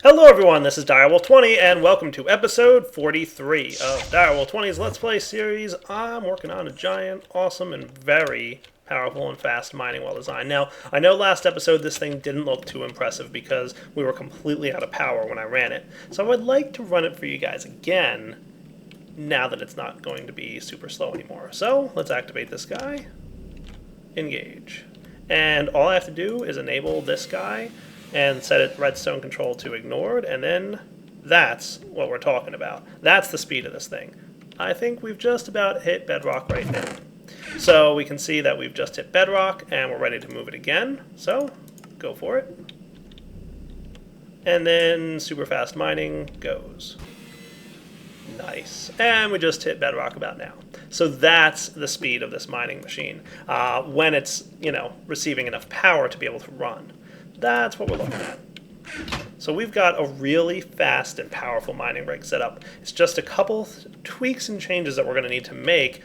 Hello everyone, this is Direwolf20 and welcome to episode 43 of Direwolf20's Let's Play series. I'm working on a giant, awesome, and very powerful and fast mining well design. Now, I know last episode this thing didn't look too impressive because we were completely out of power when I ran it. So I would like to run it for you guys again now that it's not going to be super slow anymore. So let's activate this guy, engage. And all I have to do is enable this guy and set it redstone control to ignored, and then that's what we're talking about. That's the speed of this thing. I think we've just about hit bedrock right now. So we can see that we've just hit bedrock and we're ready to move it again. So go for it. And then super fast mining goes. Nice. And we just hit bedrock about now. So that's the speed of this mining machine when it's, receiving enough power to be able to run. That's what we're looking at. So we've got a really fast and powerful mining rig set up. It's just a couple tweaks and changes that we're going to need to make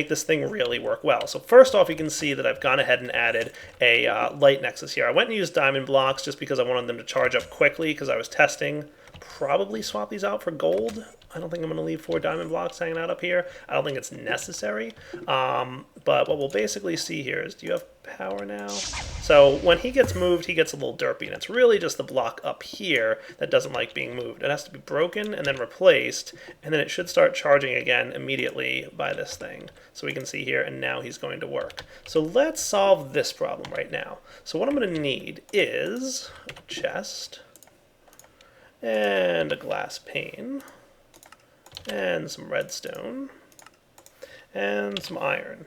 this thing really work well. So first off, you can see that I've gone ahead and added a light nexus here. I went and used diamond blocks just because I wanted them to charge up quickly because I was testing. Probably swap these out for gold. I don't think I'm going to leave 4 diamond blocks hanging out up here. I don't think it's necessary. But what we'll basically see here is, do you have power now? So when he gets moved, he gets a little derpy, and it's really just the block up here that doesn't like being moved. It has to be broken and then replaced, and then it should start charging again immediately by this thing. So we can see here, and now he's going to work. So let's solve this problem right now. So what I'm going to need is a chest and a glass pane and some redstone and some iron.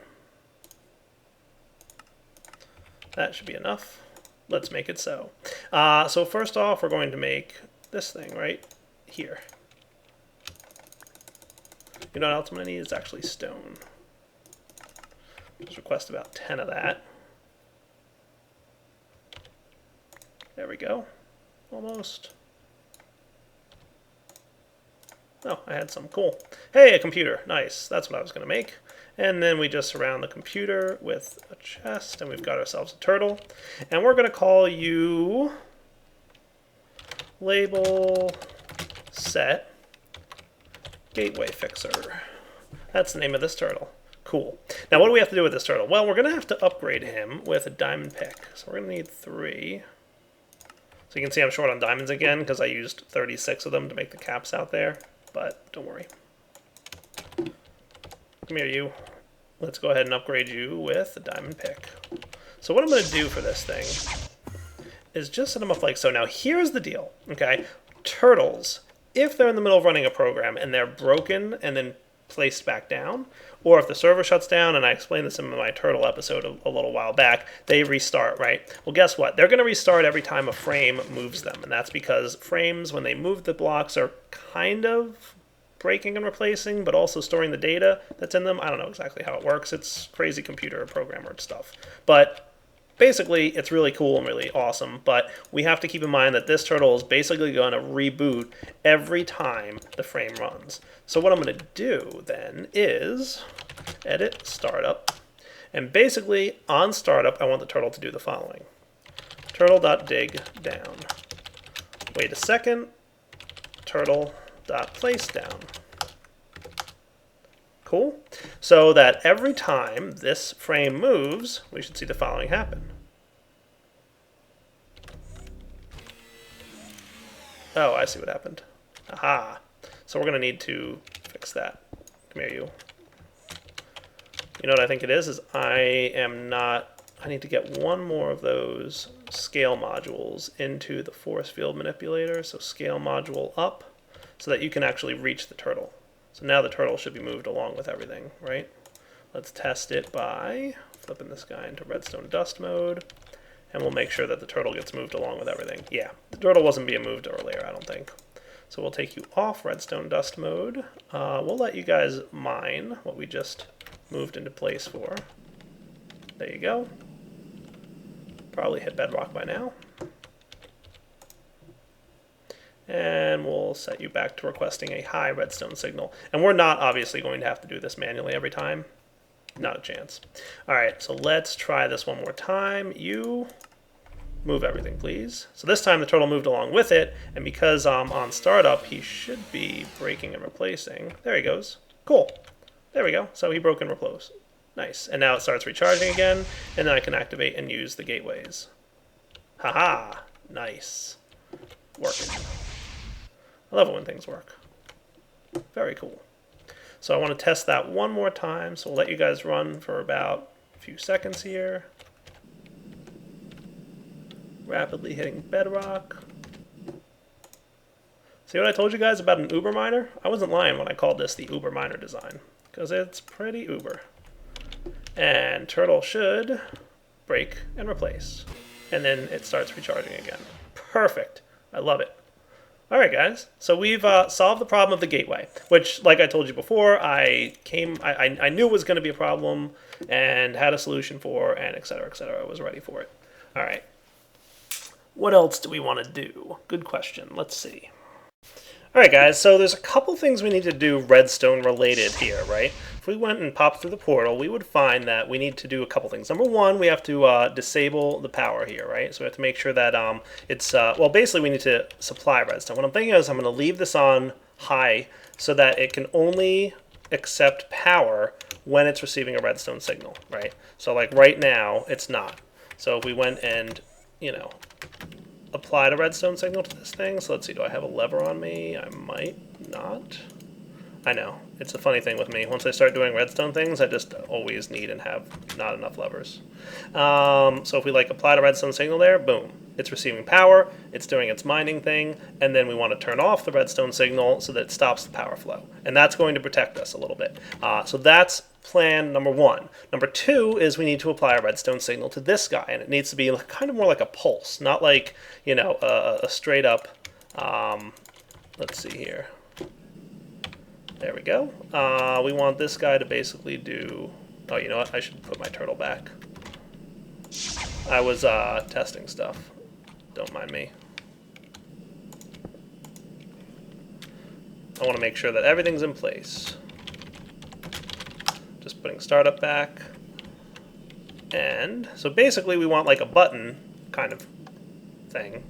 That should be enough. Let's make it so. So first off, we're going to make this thing right here. You know what else I'm going to need? It's actually stone. Just request about 10 of that. There we go. Almost. Oh, I had some. Cool. Hey, a computer. Nice. That's what I was going to make. And then we just surround the computer with a chest, and we've got ourselves a turtle. And we're going to call you label set gateway fixer. That's the name of this turtle. Cool. Now, what do we have to do with this turtle? Well, we're going to have to upgrade him with a diamond pick. So we're going to need 3. So you can see I'm short on diamonds again because I used 36 of them to make the caps out there. But don't worry. Come here, you. Let's go ahead and upgrade you with a diamond pick. So what I'm going to do for this thing is just set them up like so. Now, here's the deal, okay? Turtles, if they're in the middle of running a program and they're broken and then placed back down, or if the server shuts down, and I explained this in my turtle episode a little while back, they restart, right? Well, guess what? They're going to restart every time a frame moves them, and that's because frames, when they move the blocks, are kind of breaking and replacing, but also storing the data that's in them. I don't know exactly how it works. It's crazy computer programmer stuff. But basically, it's really cool and really awesome, but we have to keep in mind that this turtle is basically going to reboot every time the frame runs. So what I'm going to do then is edit startup, and basically on startup I want the turtle to do the following. Turtle.dig down. Wait a second. Turtle.place down. Cool. So that every time this frame moves, we should see the following happen. Oh, I see what happened. Aha. So we're going to need to fix that. Come here, you. You know what I think it is I need to get one more of those scale modules into the force field manipulator. So scale module up so that you can actually reach the turtle. So now the turtle should be moved along with everything, right? Let's test it by flipping this guy into redstone dust mode. And we'll make sure that the turtle gets moved along with everything. Yeah, the turtle wasn't being moved earlier, I don't think. So we'll take you off redstone dust mode. We'll let you guys mine what we just moved into place for. There you go. Probably hit bedrock by now. And we'll set you back to requesting a high redstone signal. And we're not obviously going to have to do this manually every time. Not a chance. All right, so let's try this one more time. You Move everything, please. So this time the turtle moved along with it, and because on startup, he should be breaking and replacing. There he goes. Cool. There we go. So he broke and replaced. Nice. And now it starts recharging again, and then I can activate and use the gateways. Haha. Nice. Working. I love it when things work. Very cool. So I want to test that one more time, so we'll let you guys run for about a few seconds here. Rapidly hitting bedrock. See what I told you guys about an UberMiner? I wasn't lying when I called this the UberMiner design, because it's pretty uber. And turtle should break and replace. And then it starts recharging again. Perfect. I love it. All right, guys. So we've solved the problem of the gateway, which, like I told you before, I knew was going to be a problem and had a solution for, and et cetera, et cetera. I was ready for it. All right. What else do we want to do? Good question. Let's see. All right, guys. So there's a couple things we need to do redstone related here, right? If we went and popped through the portal, we would find that we need to do a couple things. Number one, we have to disable the power here, right? So we have to make sure that it's, well, basically we need to supply redstone. What I'm thinking is I'm going to leave this on high so that it can only accept power when it's receiving a redstone signal, right? So like right now, it's not. So if we went and, you know, applied a redstone signal to this thing, so let's see, do I have a lever on me? I might not. I know. It's a funny thing with me. Once I start doing redstone things, I just always need and have not enough levers. So if we like apply a redstone signal there, boom. It's receiving power, it's doing its mining thing, and then we want to turn off the redstone signal so that it stops the power flow. And that's going to protect us a little bit. So that's plan number one. Number two is we need to apply a redstone signal to this guy, and it needs to be kind of more like a pulse, not like, you know, a straight up, let's see here. There we go. We want this guy to basically do... Oh, you know what? I should put my turtle back. I was testing stuff. Don't mind me. I want to make sure that everything's in place. Just putting startup back. And so basically we want like a button kind of thing.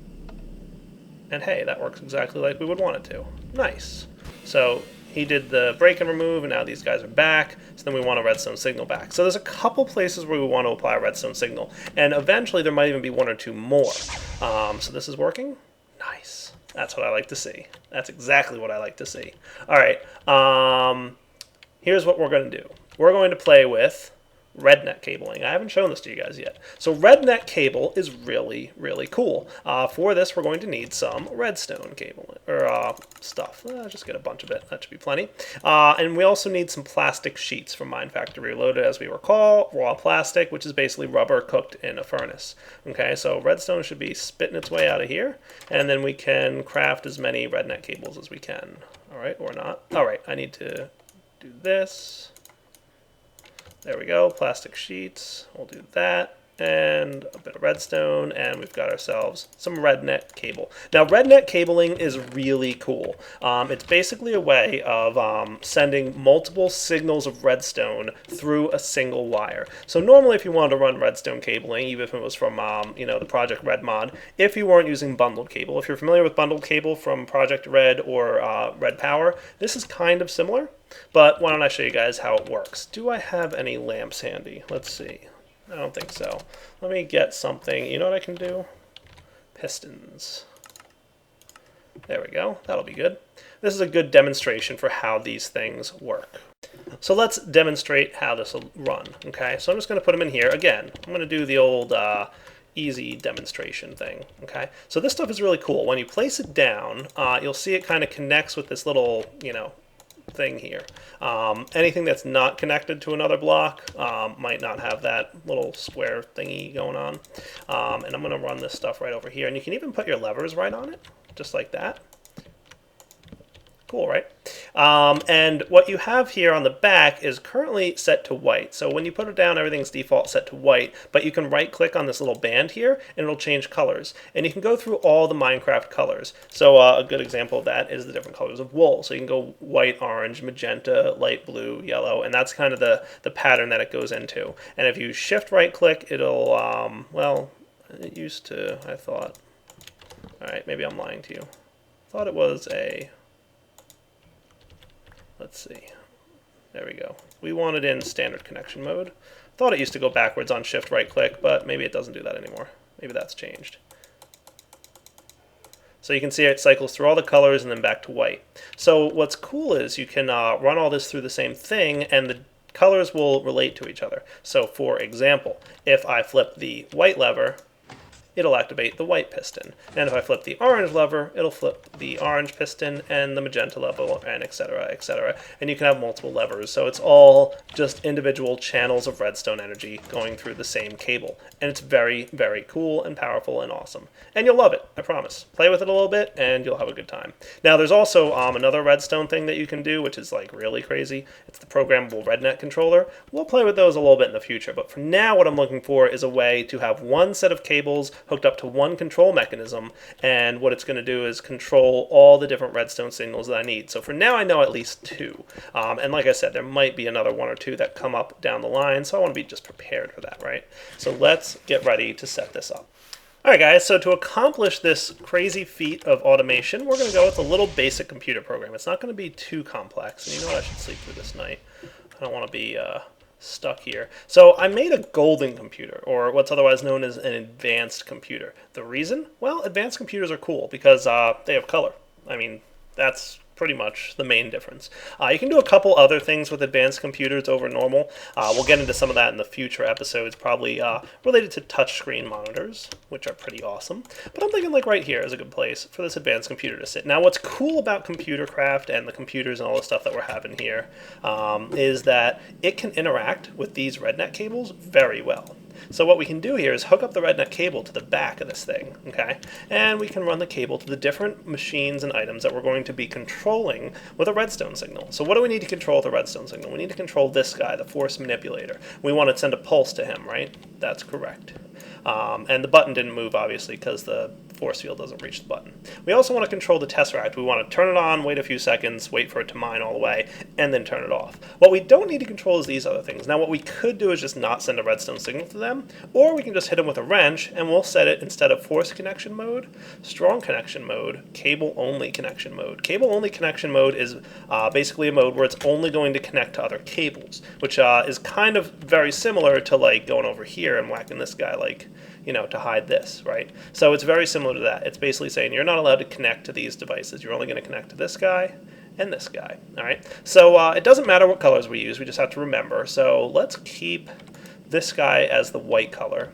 And hey, that works exactly like we would want it to. Nice. So he did the break and remove, and now these guys are back. So then we want a redstone signal back. So there's a couple places where we want to apply a redstone signal. And eventually there might even be one or two more. So this is working? Nice. That's what I like to see. That's exactly what I like to see. All right. Here's what we're going to do. We're going to play with RedNet cabling. I haven't shown this to you guys yet. So RedNet cable is really, really cool. For this, we're going to need some redstone cable or stuff. Just get a bunch of it. That should be plenty. And we also need some plastic sheets from Mine Factory Reloaded, as we recall. Raw plastic, which is basically rubber cooked in a furnace. Okay, so redstone should be spitting its way out of here, and then we can craft as many RedNet cables as we can. All right, or not. All right, I need to do this. There we go, plastic sheets, we'll do that, and a bit of redstone, and we've got ourselves some RedNet cable. Now, RedNet cabling is really cool. It's basically a way of sending multiple signals of redstone through a single wire. So normally if you wanted to run redstone cabling, even if it was from you know, the Project Red mod, if you weren't using bundled cable, if you're familiar with bundled cable from Project Red or Red Power, this is kind of similar. But why don't I show you guys how it works? Do I have any lamps handy? Let's see. I don't think so. Let me get something. You know what I can do? Pistons. There we go. That'll be good. This is a good demonstration for how these things work. So let's demonstrate how this will run. Okay, so I'm just going to put them in here. Again, I'm going to do the old easy demonstration thing. Okay, so this stuff is really cool. When you place it down, you'll see it kind of connects with this little, you know, thing here. Anything that's not connected to another block might not have that little square thingy going on. And I'm going to run this stuff right over here. And you can even put your levers right on it, just like that. Cool, right? And what you have here on the back is currently set to white. So when you put it down, everything's default set to white, but you can right click on this little band here and it'll change colors. And you can go through all the Minecraft colors. So a good example of that is the different colors of wool. So you can go white, orange, magenta, light blue, yellow, and that's kind of the pattern that it goes into. And if you shift right click, it'll, well, It used to, I thought. Alright, maybe I'm lying to you. I thought it was a... Let's see. There we go. We want it in standard connection mode. I thought it used to go backwards on shift right click, but maybe it doesn't do that anymore. Maybe that's changed. So you can see it cycles through all the colors and then back to white. So what's cool is you can run all this through the same thing and the colors will relate to each other. So for example, if I flip the white lever, it'll activate the white piston. And if I flip the orange lever, it'll flip the orange piston and the magenta lever, and etc., etc. And you can have multiple levers. So it's all just individual channels of redstone energy going through the same cable. And it's very, very cool and powerful and awesome. And you'll love it, I promise. Play with it a little bit and you'll have a good time. Now there's also another redstone thing that you can do, which is like really crazy. It's the programmable RedNet controller. We'll play with those a little bit in the future, but for now what I'm looking for is a way to have one set of cables hooked up to one control mechanism, and what it's going to do is control all the different redstone signals that I need. So for now I know at least two, and like I said, there might be another one or two that come up down the line, so I want to be just prepared for that, right? So let's get ready to set this up. Alright guys, so to accomplish this crazy feat of automation, we're going to go with a little basic computer program. It's not going to be too complex, and you know what, I should sleep through this night. I don't want to be stuck here. So I made a golden computer, or what's otherwise known as an advanced computer. The reason? Well, advanced computers are cool because they have color. I mean, that's pretty much the main difference. You can do a couple other things with advanced computers over normal. We'll get into some of that in the future episodes, probably related to touchscreen monitors, which are pretty awesome. But I'm thinking like right here is a good place for this advanced computer to sit. Now what's cool about computer craft and the computers and all the stuff that we're having here is that it can interact with these RedNet cables very well. So what we can do here is hook up the RedNet cable to the back of this thing, okay? And we can run the cable to the different machines and items that we're going to be controlling with a redstone signal. So what do we need to control with a redstone signal? We need to control this guy, the force manipulator. We want to send a pulse to him, right? That's correct. And the button didn't move, obviously, because the force field doesn't reach the button. We also want to control the tesseract. We want to turn it on, wait a few seconds, wait for it to mine all the way, and then turn it off. What we don't need to control is these other things. Now what we could do is just not send a redstone signal to them, or we can just hit them with a wrench, and we'll set it, instead of force connection mode, strong connection mode, cable only connection mode. Cable only connection mode is basically a mode where it's only going to connect to other cables, which is kind of very similar to like going over here and whacking this guy like, you know, to hide this, right? So it's very similar to that. It's basically saying you're not allowed to connect to these devices. You're only going to connect to this guy and this guy, all right? So it doesn't matter what colors we use. We just have to remember. So let's keep this guy as the white color.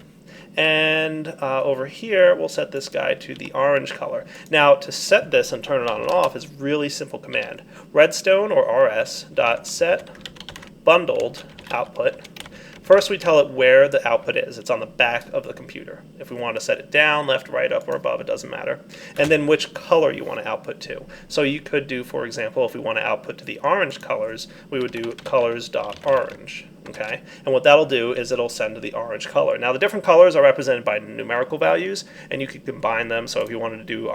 And over here, we'll set this guy to the orange color. Now, to set this and turn it on and off is really simple command. Redstone, or rs, dot set bundled output. First, we tell it where the output is. It's on the back of the computer. If we want to set it down, left, right, up, or above, it doesn't matter. And then which color you want to output to. So you could do, for example, if we want to output to the orange colors, we would do colors.orange. Okay? And what that'll do is it'll send to the orange color. Now, the different colors are represented by numerical values, and you could combine them. So if you wanted to do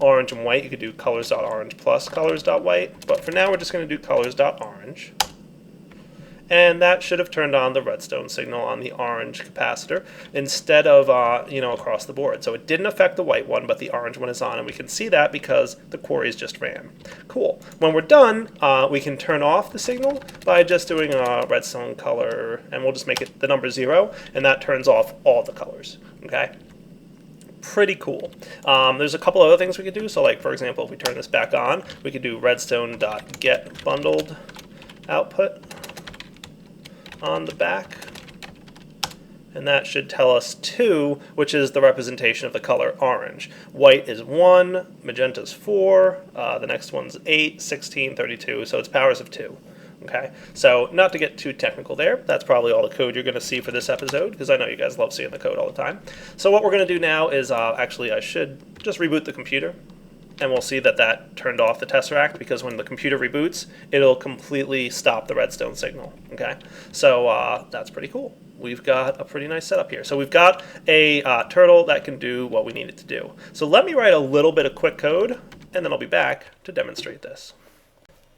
orange and white, you could do colors.orange plus colors.white. But for now, we're just going to do colors.orange. And that should have turned on the redstone signal on the orange capacitor instead of, across the board. So it didn't affect the white one, but the orange one is on, and we can see that because the queries just ran. Cool. When we're done, we can turn off the signal by just doing a redstone color, and we'll just make it the number 0, and that turns off all the colors, okay? Pretty cool. There's a couple other things we could do. So like, for example, if we turn this back on, we could do redstone.get bundled output on the back, and that should tell us 2, which is the representation of the color orange. White is 1, magenta is 4, the next one's 8, 16, 32, so it's powers of 2. Okay, so not to get too technical there, that's probably all the code you're going to see for this episode, because I know you guys love seeing the code all the time. So what we're going to do now is, actually I should just reboot the computer, and we'll see that that turned off the tesseract, because when the computer reboots, it'll completely stop the redstone signal, okay? So that's pretty cool. We've got a pretty nice setup here. So we've got a turtle that can do what we need it to do. So let me write a little bit of quick code, and then I'll be back to demonstrate this.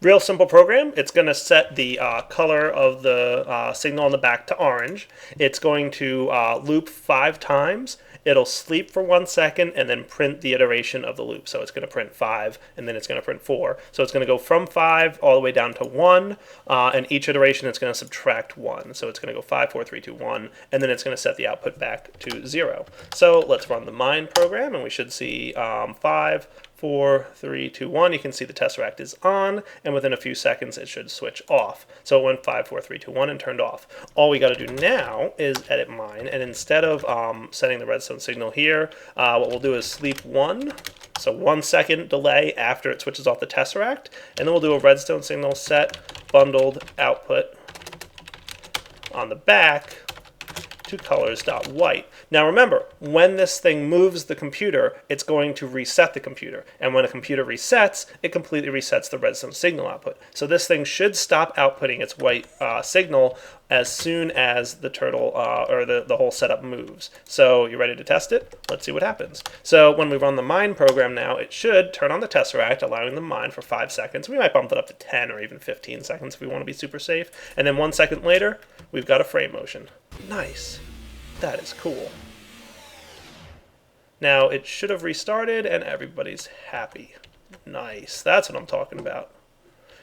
Real simple program. It's going to set the color of the signal on the back to orange. It's going to loop 5 times, it'll sleep for 1 second and then print the iteration of the loop. So it's going to print 5 and then it's going to print 4. So it's going to go from 5 all the way down to 1, and each iteration it's going to subtract 1. So it's going to go 5, 4, 3, 2, 1, and then it's going to set the output back to 0. So let's run the mine program, and we should see 5, 4, 3, 2, 1. You can see the tesseract is on, and within a few seconds it should switch off. So it went 5, 4, 3, 2, 1 and turned off. All we got to do now is edit mine, and instead of setting the redstone signal here, what we'll do is sleep 1. So 1 second delay after it switches off the tesseract, and then we'll do a redstone signal set bundled output on the back to colors.white. Now remember, when this thing moves the computer, it's going to reset the computer. And when a computer resets, it completely resets the redstone signal output. So this thing should stop outputting its white signal as soon as the turtle or the whole setup moves. So you ready to test it? Let's see what happens. So when we run the mine program now, it should turn on the tesseract, allowing the mine for 5 seconds. We might bump it up to 10 or even 15 seconds if we want to be super safe. And then 1 second later, we've got a frame motion. Nice. That is cool. Now it should have restarted and everybody's happy. Nice. That's what I'm talking about.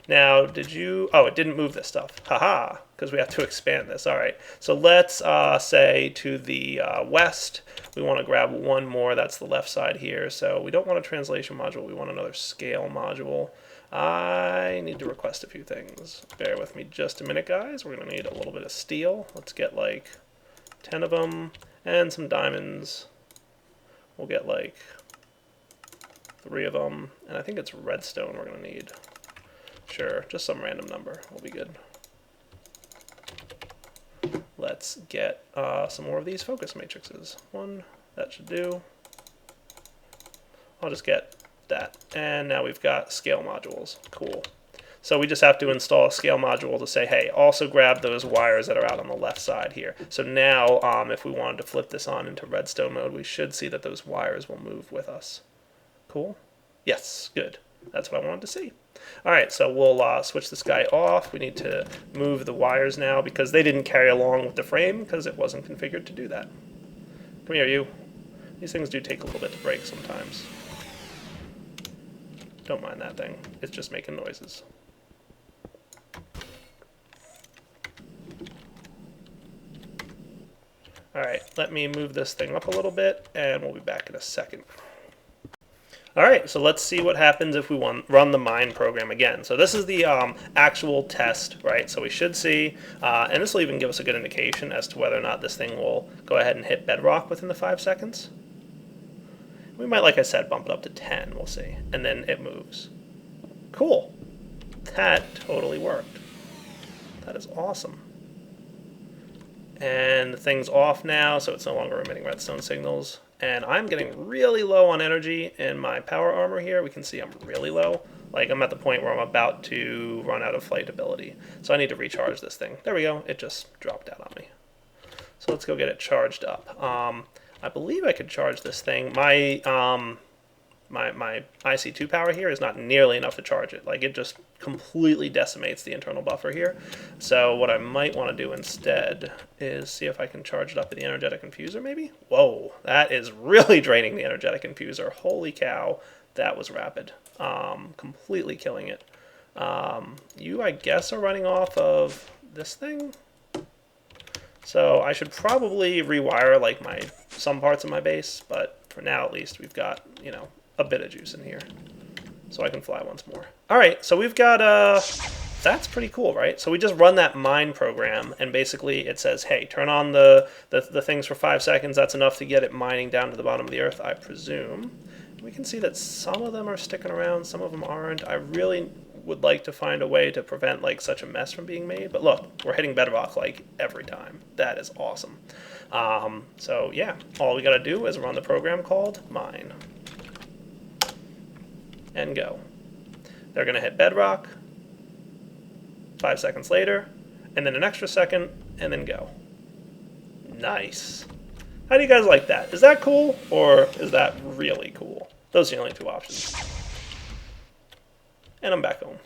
Now, did you... Oh, it didn't move this stuff. Haha, because we have to expand this. All right. So let's say to the west, we want to grab one more. That's the left side here. So we don't want a translation module. We want another scale module. I need to request a few things. Bear with me just a minute, guys. We're going to need a little bit of steel. Let's get like 10 of them and some diamonds. We'll get like 3 of them. And I think it's redstone we're going to need. Sure, just some random number will be good. Let's get some more of these focus matrices. 1, that should do. I'll just get that. And now we've got scale modules. Cool. So we just have to install a scale module to say, hey, also grab those wires that are out on the left side here. So now if we wanted to flip this on into redstone mode, we should see that those wires will move with us. Cool? Yes, good. That's what I wanted to see. All right, so we'll switch this guy off. We need to move the wires now because they didn't carry along with the frame because it wasn't configured to do that. Come here, you. These things do take a little bit to break sometimes. Don't mind that thing. It's just making noises. All right, let me move this thing up a little bit, and we'll be back in a second. All right, so let's see what happens if we run the mine program again. So this is the actual test, right? So we should see, and this will even give us a good indication as to whether or not this thing will go ahead and hit bedrock within the 5 seconds. We might, like I said, bump it up to 10, we'll see, and then it moves. Cool. That totally worked. That is awesome. And the thing's off now, so it's no longer emitting redstone signals. And I'm getting really low on energy in my power armor here. We can see I'm really low. Like, I'm at the point where I'm about to run out of flight ability. So I need to recharge this thing. There we go. It just dropped out on me. So let's go get it charged up. I believe I could charge this thing. My IC2 power here is not nearly enough to charge it. Like, it just completely decimates the internal buffer here. So what I might want to do instead is see if I can charge it up with the energetic infuser maybe. Whoa, that is really draining the energetic infuser. Holy cow, that was rapid. Completely killing it. You, I guess, are running off of this thing. So I should probably rewire like some parts of my base, but for now at least we've got, you know, a bit of juice in here. So I can fly once more. All right, so we've got, that's pretty cool, right? So we just run that mine program, and basically it says, hey, turn on the things for 5 seconds. That's enough to get it mining down to the bottom of the earth, I presume. We can see that some of them are sticking around, some of them aren't. I really would like to find a way to prevent like such a mess from being made. But look, we're hitting bedrock like every time. That is awesome. So yeah, all we got to do is run the program called mine. And go. They're going to hit bedrock 5 seconds later, and then an extra second, and then go. Nice. How do you guys like that? Is that cool, or is that really cool? Those are the only 2 options. And I'm back home.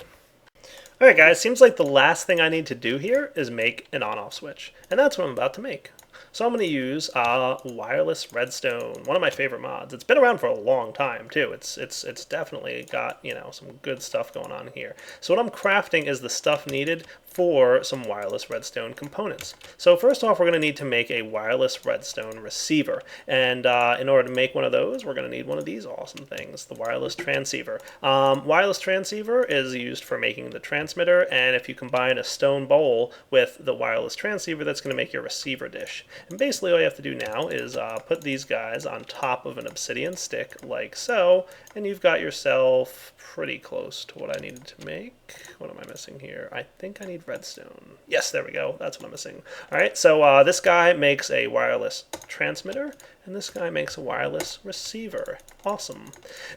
Alright guys, seems like the last thing I need to do here is make an on-off switch. And that's what I'm about to make. So I'm going to use wireless redstone, one of my favorite mods. It's been around for a long time too. It's definitely got, you know, some good stuff going on here. So what I'm crafting is the stuff needed for some wireless redstone components. So first off, we're going to need to make a wireless redstone receiver. And in order to make one of those, we're going to need one of these awesome things, the wireless transceiver. Wireless transceiver is used for making the transmitter, and if you combine a stone bowl with the wireless transceiver, that's going to make your receiver dish. And basically all you have to do now is put these guys on top of an obsidian stick like so, and you've got yourself pretty close to what I needed to make. What am I missing here? I think I need redstone. Yes, there we go. That's what I'm missing. All right, so this guy makes a wireless transmitter, and this guy makes a wireless receiver. Awesome.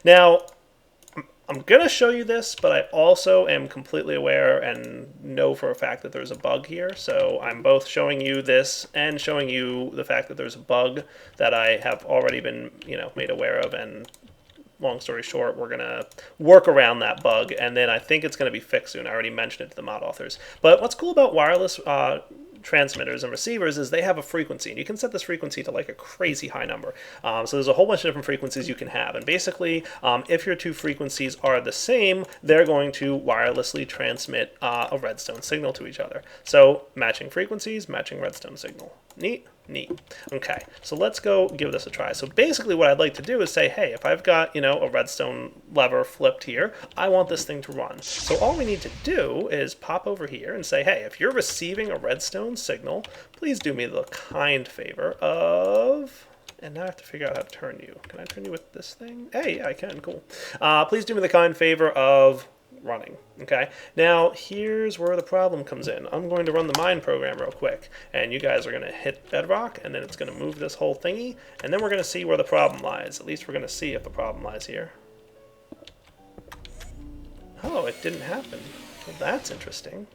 Now, I'm going to show you this, but I also am completely aware and know for a fact that there's a bug here. So I'm both showing you this and showing you the fact that there's a bug that I have already been, you know, made aware of. And long story short, we're going to work around that bug, and then I think it's going to be fixed soon. I already mentioned it to the mod authors. But what's cool about wireless transmitters and receivers is they have a frequency, and you can set this frequency to like a crazy high number. So there's a whole bunch of different frequencies you can have, and basically if your two frequencies are the same, they're going to wirelessly transmit a redstone signal to each other. So matching frequencies, matching redstone signal. Neat? Neat. Okay, so let's go give this a try. So basically what I'd like to do is say, hey, if I've got, you know, a redstone lever flipped here, I want this thing to run. So all we need to do is pop over here and say, hey, if you're receiving a redstone signal, please do me the kind favor of... And now I have to figure out how to turn you. Can I turn you with this thing? Hey, I can. Cool. Please do me the kind favor of running. Okay, now here's where the problem comes in. I'm going to run the mine program real quick, and you guys are going to hit bedrock, and then it's going to move this whole thingy, and then we're going to see where the problem lies. At least we're going to see if the problem lies here. Oh, it didn't happen. Well, that's interesting.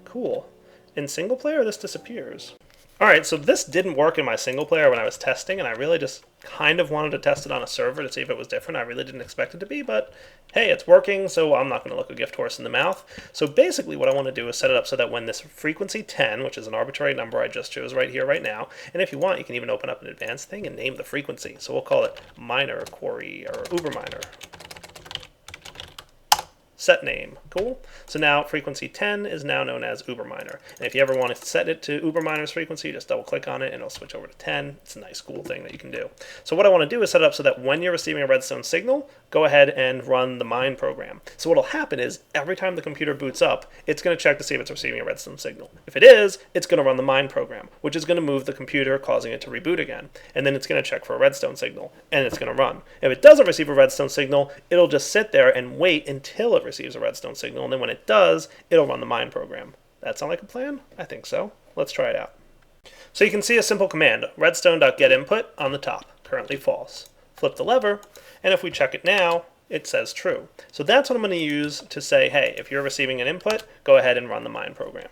Cool. In single player, this disappears. Alright, so this didn't work in my single player when I was testing, and I really just kind of wanted to test it on a server to see if it was different. I really didn't expect it to be, but hey, it's working, so I'm not going to look a gift horse in the mouth. So basically what I want to do is set it up so that when this frequency 10, which is an arbitrary number I just chose right here, right now, and if you want, you can even open up an advanced thing and name the frequency. So we'll call it miner quarry or UberMiner. Set name. Cool. So now frequency 10 is now known as UberMiner. And if you ever want to set it to UberMiner's frequency, just double click on it and it'll switch over to 10. It's a nice cool thing that you can do. So what I want to do is set it up so that when you're receiving a redstone signal, go ahead and run the mine program. So what will happen is every time the computer boots up, it's going to check to see if it's receiving a redstone signal. If it is, it's going to run the mine program, which is going to move the computer, causing it to reboot again. And then it's going to check for a redstone signal, and it's going to run. If it doesn't receive a redstone signal, it'll just sit there and wait until it receives a redstone signal, and then when it does, it'll run the mine program. That sound like a plan? I think so. Let's try it out. So you can see a simple command, redstone.getInput on the top, currently false. Flip the lever, and if we check it now, it says true. So that's what I'm going to use to say, hey, if you're receiving an input, go ahead and run the mine program.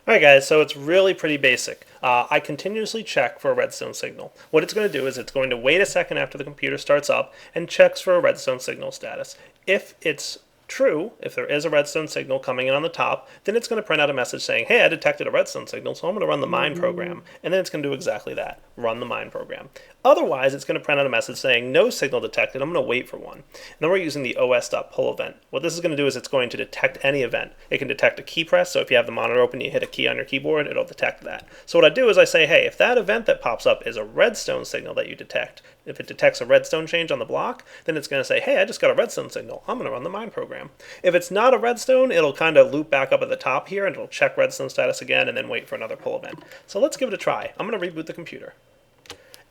Alright guys, so it's really pretty basic. I continuously check for a redstone signal. What it's going to do is it's going to wait a second after the computer starts up and checks for a redstone signal status. If it's true, if there is a redstone signal coming in on the top, then it's going to print out a message saying, hey, I detected a redstone signal, so I'm going to run the mine program. And then it's going to do exactly that, run the mine program. Otherwise, it's going to print out a message saying, no signal detected, I'm going to wait for one. And then we're using the os.pull event. What this is going to do is it's going to detect any event. It can detect a key press, so if you have the monitor open, you hit a key on your keyboard, it'll detect that. So what I do is I say, hey, if that event that pops up is a redstone signal that you detect, if it detects a redstone change on the block, then it's going to say, hey, I just got a redstone signal. I'm going to run the mine program. If it's not a redstone, it'll kind of loop back up at the top here, and it'll check redstone status again, and then wait for another pull event. So let's give it a try. I'm going to reboot the computer.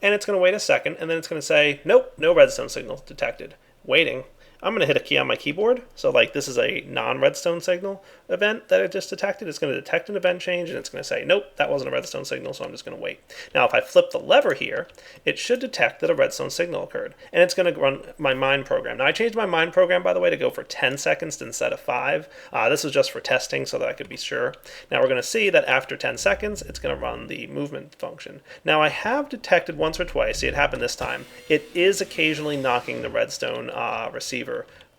And it's going to wait a second, and then it's going to say, nope, no redstone signal detected. Waiting. I'm going to hit a key on my keyboard. So like this is a non-redstone signal event that I just detected. It's going to detect an event change, and it's going to say, nope, that wasn't a redstone signal, so I'm just going to wait. Now if I flip the lever here, it should detect that a redstone signal occurred, and it's going to run my mine program. Now I changed my mine program, by the way, to go for 10 seconds instead of 5. This is just for testing so that I could be sure. Now we're going to see that after 10 seconds, it's going to run the movement function. Now I have detected once or twice, see it happened this time, it is occasionally knocking the redstone receiver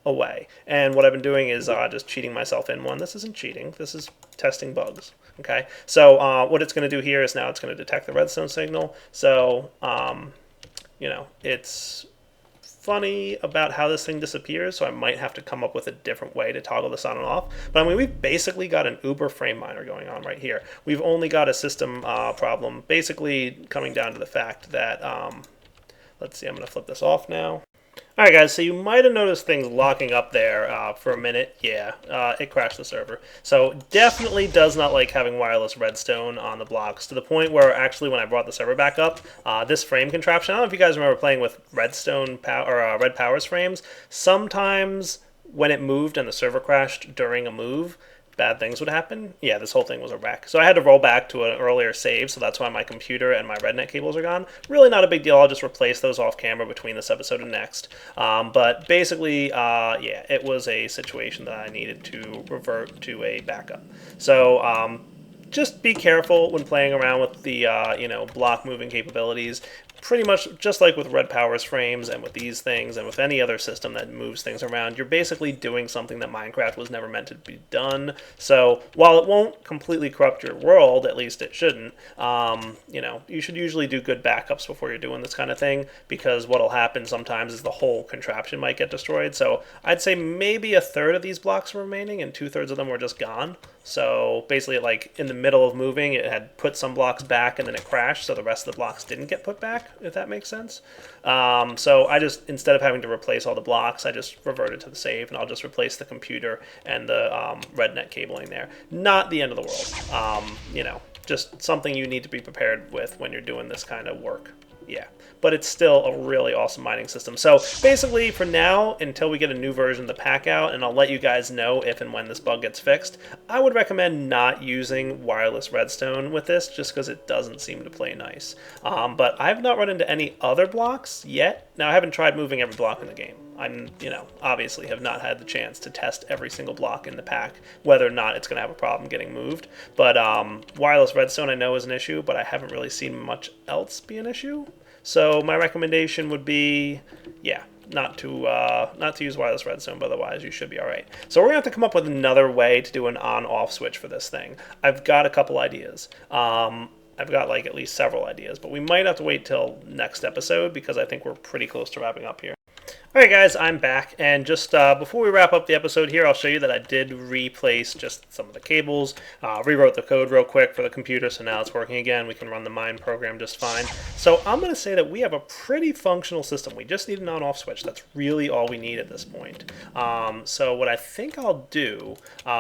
away. And what I've been doing is just cheating myself in one. This isn't cheating, this is testing bugs. Okay, so what it's going to do here is now it's going to detect the redstone signal. So, it's funny about how this thing disappears, so I might have to come up with a different way to toggle this on and off. But I mean, we've basically got an Uber frame miner going on right here. We've only got a system problem, basically coming down to the fact that, let's see, I'm going to flip this off now. Alright guys, so you might have noticed things locking up there for a minute. Yeah, it crashed the server. So definitely does not like having wireless redstone on the blocks, to the point where actually when I brought the server back up, this frame contraption, I don't know if you guys remember playing with redstone or red powers frames. Sometimes when it moved and the server crashed during a move, bad things would happen. Yeah, this whole thing was a wreck. So I had to roll back to an earlier save, so that's why my computer and my RedNet cables are gone. Really not a big deal. I'll just replace those off camera between this episode and next. But basically, yeah, it was a situation that I needed to revert to a backup. So just be careful when playing around with the block moving capabilities. Pretty much just like with Red Powers frames and with these things and with any other system that moves things around, you're basically doing something that Minecraft was never meant to be done. So while it won't completely corrupt your world, at least it shouldn't, you should usually do good backups before you're doing this kind of thing, because what'll happen sometimes is the whole contraption might get destroyed. So I'd say maybe a third of these blocks were remaining and 2/3 of them were just gone. So basically, like in the middle of moving, it had put some blocks back and then it crashed, so the rest of the blocks didn't get put back, if that makes sense. So I just, instead of having to replace all the blocks, I just reverted to the save, and I'll just replace the computer and the RedNet cabling there. Not the end of the world. Just something you need to be prepared with when you're doing this kind of work. Yeah, but it's still a really awesome mining system. So basically, for now, until we get a new version of the pack out, and I'll let you guys know if and when this bug gets fixed, I would recommend not using wireless redstone with this, just because it doesn't seem to play nice. But I've not run into any other blocks yet. Now, I haven't tried moving every block in the game. I'm, obviously have not had the chance to test every single block in the pack, whether or not it's going to have a problem getting moved. But wireless redstone I know is an issue, but I haven't really seen much else be an issue. So my recommendation would be, yeah, not to use wireless redstone, but otherwise you should be all right. So we're gonna have to come up with another way to do an on-off switch for this thing. I've got a couple ideas. I've got like at least several ideas, but we might have to wait till next episode because I think we're pretty close to wrapping up here. Alright guys, I'm back, and just before we wrap up the episode here, I'll show you that I did replace just some of the cables, rewrote the code real quick for the computer, so now it's working again. We can run the mine program just fine. So I'm going to say that we have a pretty functional system. We just need an on-off switch. That's really all we need at this point. So what I think I'll do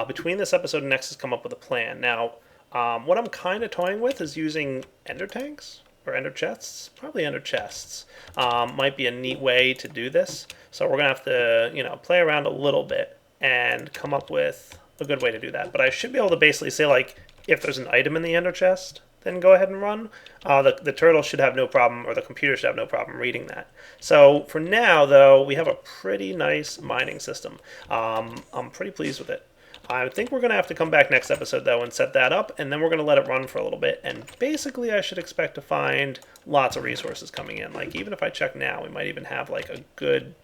between this episode and next is come up with a plan. Now, what I'm kind of toying with is using ender tanks. Or ender chests? Probably ender chests. Might be a neat way to do this. So we're going to have to, play around a little bit and come up with a good way to do that. But I should be able to basically say, like, if there's an item in the ender chest, then go ahead and run. The turtle should have no problem, or the computer should have no problem reading that. So for now, though, we have a pretty nice mining system. I'm pretty pleased with it. I think we're going to have to come back next episode, though, and set that up, and then we're going to let it run for a little bit. And basically, I should expect to find lots of resources coming in. Like, even if I check now, we might even have, like, a good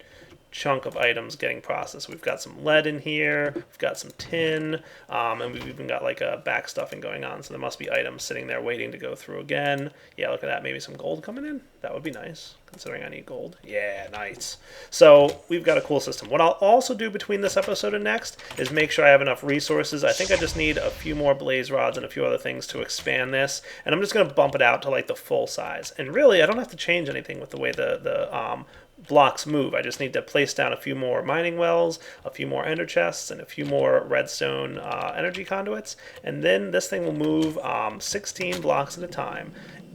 chunk of items getting processed. We've got some lead in here, we've got some tin, and we've even got like a back stuffing going on, so there must be items sitting there waiting to go through again. Yeah, look at that, maybe some gold coming in. That would be nice, considering I need gold. Yeah, nice. So we've got a cool system. What I'll also do between this episode and next is make sure I have enough resources. I think I just need a few more blaze rods and a few other things to expand this, and I'm just going to bump it out to like the full size. And really, I don't have to change anything with the way the blocks move. I just need to place down a few more mining wells, a few more ender chests, and a few more redstone energy conduits, and then this thing will move 16 blocks at a time.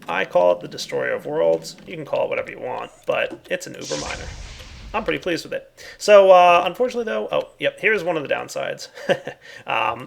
I call it the Destroyer of Worlds. You can call it whatever you want, but it's an UberMiner. I'm pretty pleased with it. So, unfortunately though, here's one of the downsides.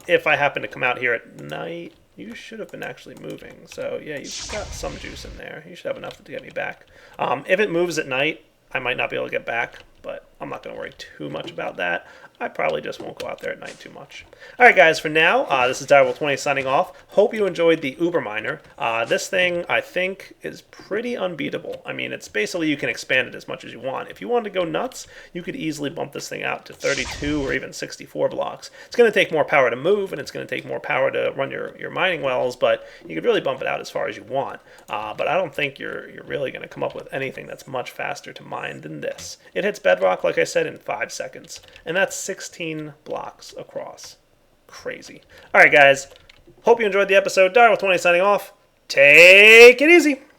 If I happen to come out here at night, you should have been actually moving. So yeah, you've got some juice in there. You should have enough to get me back. If it moves at night, I might not be able to get back, but I'm not going to worry too much about that. I probably just won't go out there at night too much. All right, guys, for now, this is Direwolf20 signing off. Hope you enjoyed the UberMiner. This thing, I think, is pretty unbeatable. I mean, it's basically you can expand it as much as you want. If you wanted to go nuts, you could easily bump this thing out to 32 or even 64 blocks. It's going to take more power to move, and it's going to take more power to run your mining wells, but you could really bump it out as far as you want. But I don't think you're really going to come up with anything that's much faster to mine than this. It hits bedrock, like I said, in 5 seconds, and that's 16 blocks across. Crazy. All right, guys. Hope you enjoyed the episode. Direwolf20 signing off. Take it easy.